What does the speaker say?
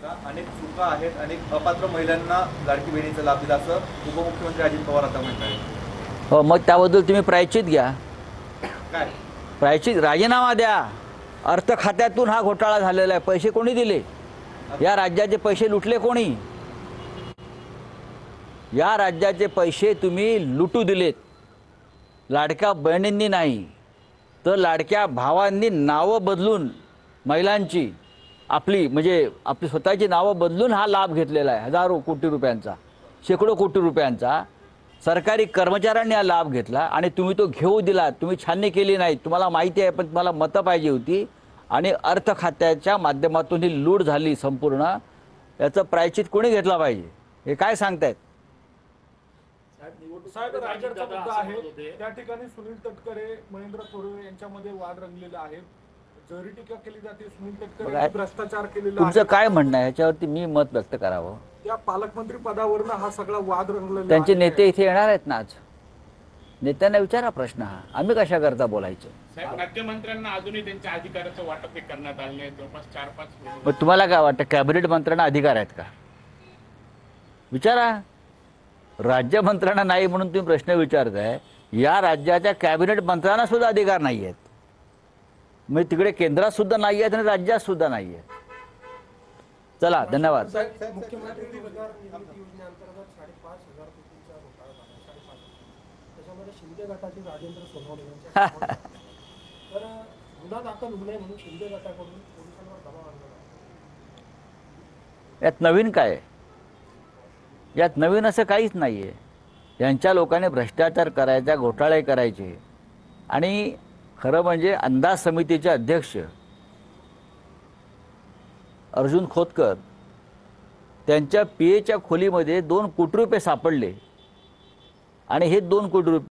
का अनेक चुका आहेत, अनेक अपात्र महिलांना लाडकी बहिणीचा लाभ दिला असं उपमुख्यमंत्री अजित पवार आता म्हणतात. हो, मग त्याबद्दल तुम्ही प्रायश्चित घ्या. काय प्रायश्चित राजीनामा द्या. अर्थ खात्यातून हा घोटाळा झालेला आहे. पैसे कोणी दिले? या राज्याचे पैसे लुटले कोणी? या राज्याचे पैसे तुम्ही लुटू दिलेत. लाडक्या बहिणींनी नाही तर लाडक्या भावांनी नावं बदलून महिलांची आपली स्वतःची नावं बदलून हा लाभ घेतलेला आहे. हजारो कोटी रुपयांचा, शेकडो कोटी रुपयांचा सरकारी कर्मचाऱ्यांनी हा लाभ घेतला आणि तुम्ही तो घेऊ दिला. तुम्ही छाननी केली नाही. तुम्हाला माहिती आहे, पण तुम्हाला मतं पाहिजे होती आणि अर्थ खात्याच्या माध्यमातून ही लूट झाली संपूर्ण. याचं प्रायश्चित कोणी घेतला पाहिजे? हे काय सांगतायत? साहेब, रायगडचा मुद्दा आहे. त्या ठिकाणी सुनील तटकरे, महेंद्र थोरवे यांच्यामध्ये वाद रंगलेला आहे. जरी टीका केली जाते सुनील तटकरे भ्रष्टाचार केलेला आहे. तुमचं काय म्हणणं आहे याच्यावरती मी मत व्यक्त करावं? त्या पालकमंत्री पदावरनं हा सगळा वाद रंगलेला आहे. त्यांचे नेते इथे येणार आहेत ना आज. नेत्यांना विचारा प्रश्न हा. आम्ही कशा करता बोलायचं? साहेब, राज्यमंत्र्यांना अजूनही त्यांच्या अधिकाराचं वाटप करण्यात आले आहे. जवळपास 4-5 मग तुम्हाला काय वाटतं, कॅबिनेट मंत्र्यांना अधिकार आहेत का? विचारा. राज्यमंत्र्यांना नाही म्हणून तुम्ही प्रश्न विचारताय. या राज्याच्या कॅबिनेट मंत्र्यांना सुद्धा अधिकार नाही आहेत. म्हणजे तिकडे केंद्रात सुद्धा नाही आहेत आणि राज्यात सुद्धा नाही आहेत. चला, धन्यवाद. मुख्यमंत्री रोजगार निर्मिती योजनेअंतर्गत 5,500 कोटींचा घोटाळा झाला. 5,500 त्याच्यामध्ये शिंदे गटाचे राजेंद्र सोनवणे यांच्या तर गुन्हा दाखल होऊ नये म्हणून शिंदे गटाकडून पोलिसांवर दबाव आणला. यात नवीन काय आहे? यात नवीन असं काहीच नाही आहे. यांच्या लोकांनी भ्रष्टाचार करायचा, घोटाळे करायचे. आणि खरं म्हणजे अंदाज समितीचे अध्यक्ष अर्जुन खोतकर त्यांच्या पीएच्या खोलीमध्ये 2 कोटी रुपये सापडले आणि हे 2 कोटी रुपये